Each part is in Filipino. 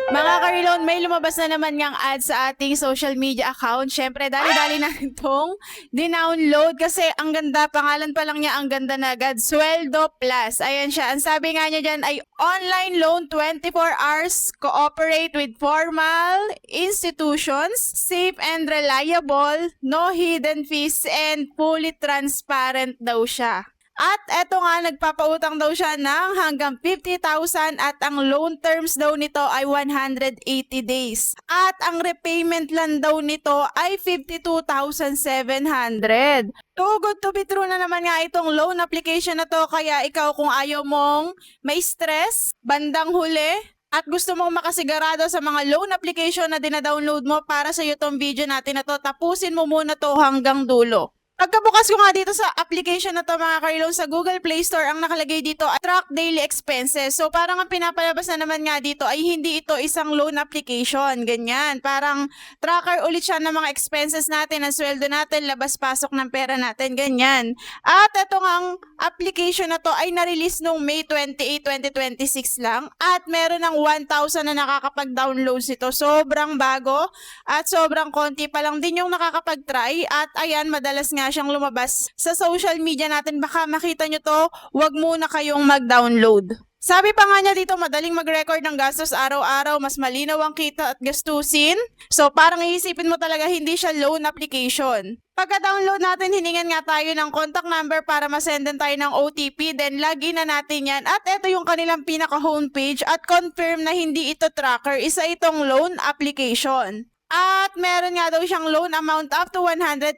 Mga ka-reload, may lumabas na naman ngang ad sa ating social media account. Syempre, dali-dali natin tong dinownload kasi ang ganda, pangalan pa lang niya, ang ganda na agad. Sweldo Plus. Ayan siya. Ang sabi nga niya dyan ay online loan 24 hours, cooperate with formal institutions, safe and reliable, no hidden fees, and fully transparent daw siya. At eto nga, nagpapautang daw siya ng hanggang 50,000 at ang loan terms daw nito ay 180 days. At ang repayment lang daw nito ay 52,700. Too good to be true na naman nga itong loan application na to, kaya ikaw kung ayaw mong may stress, bandang huli, at gusto mong makasigurado sa mga loan application na dinadownload mo para sa iyo tong video natin na to, tapusin mo muna to hanggang dulo. Pagkabukas ko nga dito sa application na to mga ka-reload, sa Google Play Store, ang nakalagay dito ay track daily expenses. So parang ang pinapalabas na naman nga dito ay hindi ito isang loan application, ganyan. Parang tracker ulit siya ng mga expenses natin, ng sweldo natin, labas-pasok ng pera natin, ganyan. At ito nga application na to ay na-release noong May 28, 2026 lang at meron ng 1,000 na nakakapag-download nito. Sobrang bago at sobrang konti pa lang din yung nakakapag-try at ayan, madalas nga siyang lumabas sa social media natin. Baka makita nyo to, wag muna kayong mag-download. Sabi pa nga niya dito, madaling mag-record ng gastos araw-araw, mas malinaw ang kita at gastusin. So parang iisipin mo talaga hindi siya loan application. Pagka-download natin, hiningan nga tayo ng contact number para masendan tayo ng OTP, then login na natin yan. At ito yung kanilang pinaka-homepage at confirm na hindi ito tracker, isa itong loan application. At meron nga daw siyang loan amount up to 100,000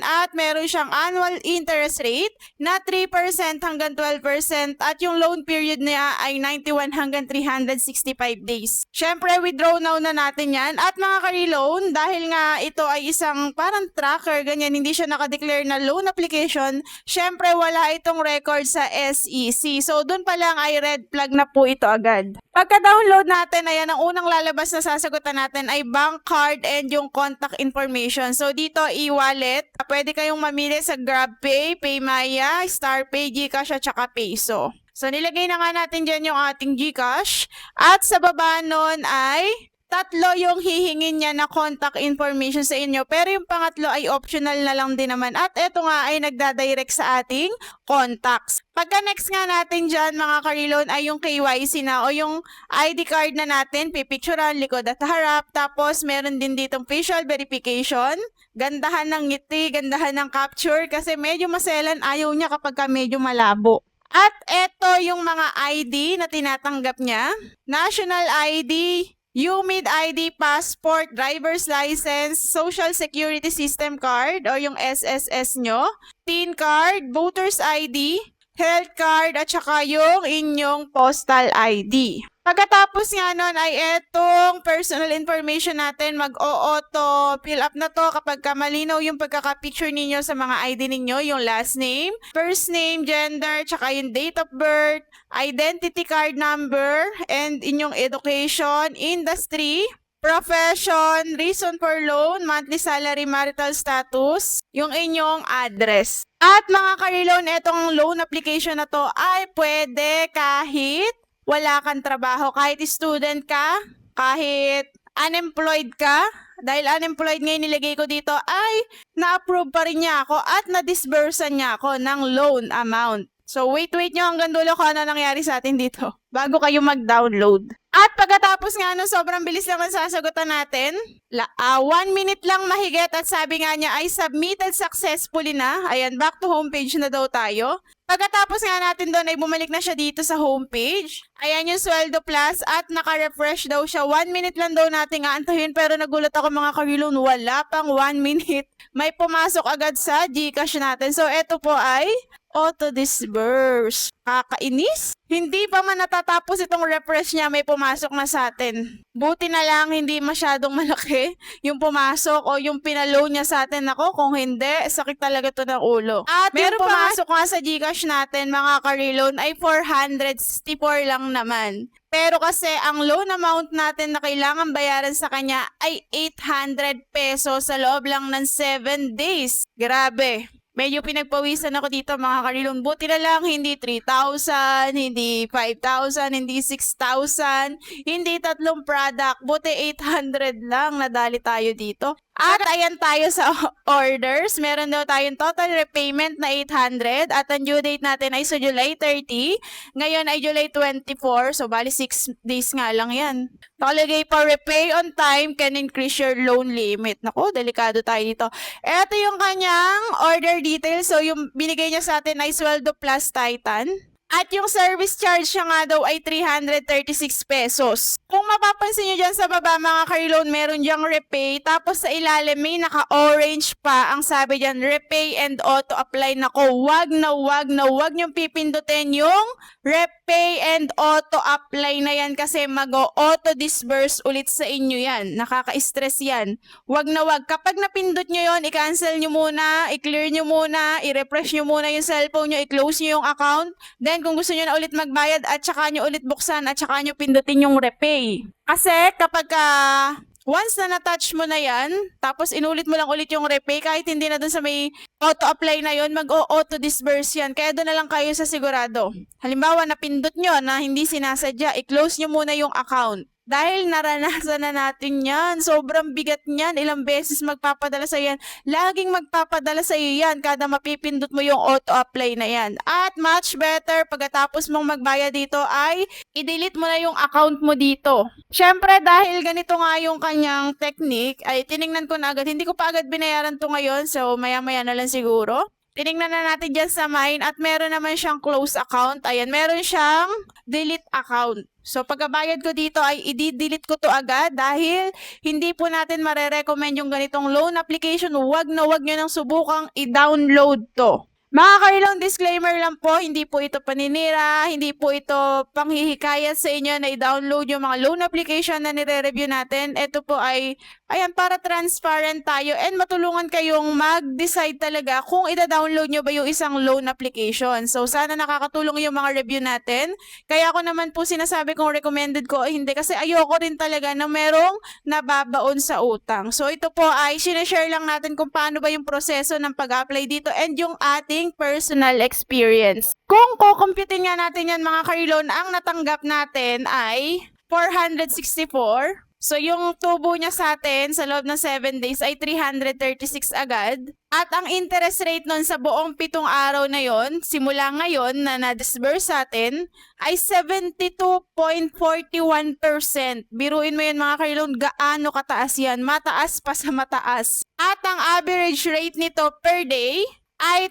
at meron siyang annual interest rate na 3% hanggang 12% at yung loan period niya ay 91 hanggang 365 days. Syempre, withdraw now na natin yan. At mga ka-reloan, dahil nga ito ay isang parang tracker, ganyan, hindi siya nakadeclare na loan application, syempre wala itong record sa SEC. So, dun pa lang ay red flag na po ito agad. Pagka-download natin, ayan, ang unang lalabas na sasagutan natin ay bank card and yung contact information. So, dito, e-wallet. Pwede kayong mamili sa GrabPay, PayMaya, StarPay, GCash, at saka Peso. So, nilagay na nga natin dyan yung ating GCash. At sa baba nun ay tatlo yung hihingin niya na contact information sa inyo. Pero yung pangatlo ay optional na lang din naman. At ito nga ay nagdadirect sa ating contacts. Pagka next nga natin dyan mga ka-reload ay yung KYC na o yung ID card na natin, pipicturean, likod at harap. Tapos meron din ditong facial verification. Gandahan ng ngiti, gandahan ng capture kasi medyo maselan, ayaw niya kapag medyo malabo. At ito yung mga ID na tinatanggap niya. National ID, UMID ID, passport, driver's license, Social Security System card o yung SSS nyo, TIN card, voter's ID, health card at saka yung inyong postal ID. Pagkatapos nga nun ay etong personal information natin, mag-o-auto fill up na to kapag malinaw yung pagkaka-picture ninyo sa mga ID ninyo, yung last name, first name, gender, tsaka yung date of birth, identity card number, and inyong education, industry, profession, reason for loan, monthly salary, marital status, yung inyong address. At mga ka-reloan, itong loan application na to ay pwede kahit wala kang trabaho, kahit student ka, kahit unemployed ka. Dahil unemployed ngayon nilagay ko dito ay na-approve pa rin niya ako at na-disburse niya ako ng loan amount. So wait nyo hanggang dulo kung ano nangyari sa atin dito bago kayo mag-download. At pagkatapos nga nun, sobrang bilis lang ang sasagutan natin. 1 minute lang mahigit at sabi nga niya ay submitted successfully na. Ayan, back to homepage na daw tayo. Pagkatapos nga natin doon ay bumalik na siya dito sa homepage. Ayan yung Sweldo Plus at naka-refresh daw siya. 1 minute lang daw natin aantahin pero nagulat ako mga ka-reload, wala pang 1 minute. May pumasok agad sa GCash natin. So eto po ay auto-disburse. Kakainis? Hindi pa man natatapos itong refresh niya, may pumasok na sa atin. Buti na lang hindi masyadong malaki yung pumasok o yung pinaloan niya sa atin. Ako, kung hindi, sakit talaga to ng ulo. At meron yung pumasok nga sa GCash natin, mga ka-reload, ay 464 lang naman. Pero kasi ang loan amount natin na kailangan bayaran sa kanya ay 800 pesos sa loob lang ng 7 days. Grabe. Medyo pinagpawisan ako dito mga karilon. Buti na lang hindi 3,000, hindi 5,000, hindi 6,000, hindi tatlong product. Buti 800 lang nadali tayo dito. At ayan tayo sa orders. Meron daw tayong total repayment na 800 at ang due date natin ay sa July 30. Ngayon ay July 24. So bali 6 days nga lang yan. Nakalagay pa repay on time can increase your loan limit. Naku, delikado tayo dito. Ito yung kanyang order details. So yung binigay niya sa atin ay Sweldo Plus Titan. At yung service charge siya nga daw ay 336 pesos. Kung mapapansin nyo dyan sa baba mga karilon, meron dyang repay. Tapos sa ilalim may naka-orange pa. Ang sabi dyan, repay and auto-apply. Nako, wag na wag nyong pipindutin yung repay and auto-apply na yan kasi mag-auto-disburse ulit sa inyo yan. Nakaka-stress yan. Wag na wag. Kapag napindot nyo yon, i-cancel nyo muna, i-clear nyo muna, i-refresh nyo muna yung cellphone nyo, i-close nyo yung account. Then, kung gusto nyo na ulit magbayad at saka nyo ulit buksan at saka nyo pindutin yung repay. Kasi kapag once na na-touch mo na yan, tapos inulit mo lang ulit yung repay, kahit hindi na dun sa may auto-apply na yon, mag-auto-disburse yan. Kaya doon na lang kayo sa sigurado. Halimbawa, napindot nyo na hindi sinasadya, i-close nyo muna yung account. Dahil naranasan na natin yan. Sobrang bigat niyan. Ilang beses magpapadala sa yan. Laging magpapadala sa iyo yan kada mapipindot mo yung auto-apply na yan. At much better pagkatapos mong magbayad dito ay i-delete mo na yung account mo dito. Syempre dahil ganito nga yung kanyang technique ay tiningnan ko na agad. Hindi ko pa agad binayaran to ngayon so maya-maya na lang siguro. Tinignan na natin dyan sa mine at meron naman siyang close account. Ayan, meron siyang delete account. So pagkabayad ko dito ay i-delete ko to agad dahil hindi po natin marerecommend yung ganitong loan application. Huwag na huwag nyo nang subukang i-download to. Mga karilong disclaimer lang po, hindi po ito paninira, hindi po ito panghihikayat sa inyo na i-download yung mga loan application na nire-review natin. Ito po ay, ayan, para transparent tayo and matulungan kayong mag-decide talaga kung ida-download nyo ba yung isang loan application. So, sana nakakatulong yung mga review natin. Kaya ako naman po sinasabi kung recommended ko o hindi kasi ayoko rin talaga na merong nababaon sa utang. So, ito po ay sinashare lang natin kung paano ba yung proseso ng pag-apply dito and yung ating personal experience. Kung kukumputin nga natin yan mga karilon, ang natanggap natin ay 464. So yung tubo niya sa atin sa loob ng 7 days ay 336 agad. At ang interest rate nun sa buong 7 araw na yon, simula ngayon na na-disburse sa atin, ay 72.41%. Biruin mo yan mga karilon, gaano kataas yan? Mataas pa sa mataas. At ang average rate nito per day ay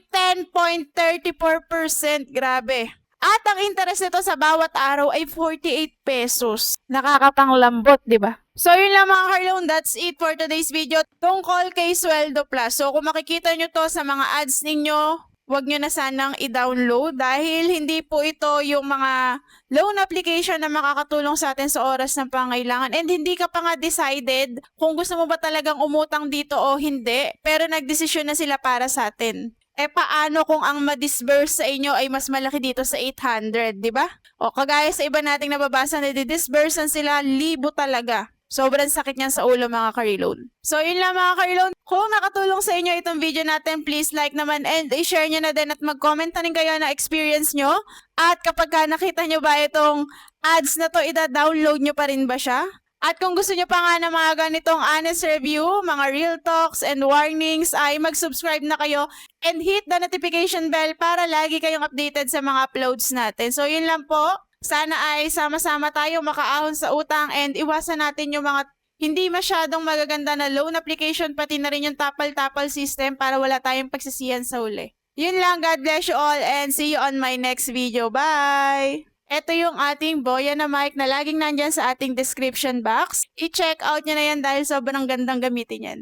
10.34%. Grabe. At ang interest nito sa bawat araw ay 48 pesos. Nakakapanglambot, di ba? So yun lang mga karilon, that's it for today's video tungkol kay Sweldo Plus. So kung makikita nyo to sa mga ads ninyo, huwag nyo na sanang i-download dahil hindi po ito yung mga loan application na makakatulong sa atin sa oras ng pangailangan. And hindi ka pa nga decided kung gusto mo ba talagang umutang dito o hindi, pero nagdesisyon na sila para sa atin. Eh paano kung ang ma-disburse sa inyo ay mas malaki dito sa 800, di ba? O kagaya sa iba nating nababasa na di-disbursean sila, libo talaga. Sobrang sakit niyan sa ulo mga karilon. So yun lang mga karilon. Kung nakatulong sa inyo itong video natin, please like naman and i-share nyo na din at mag-comment na rin kayo na experience nyo. At kapag nakita nyo ba itong ads na to, ida-download nyo pa rin ba siya? At kung gusto nyo pa nga ng mga ganitong honest review, mga real talks and warnings, ay mag-subscribe na kayo and hit the notification bell para lagi kayong updated sa mga uploads natin. So yun lang po. Sana ay sama-sama tayo makaahon sa utang and iwasan natin yung mga hindi masyadong magaganda na loan application pati na rin yung tapal-tapal system para wala tayong pagsisiyan sa huli. Yun lang, God bless you all and see you on my next video. Bye! Ito yung ating Boya na mic na laging nandyan sa ating description box. I-check out nyo na yan dahil sobrang gandang gamitin yan.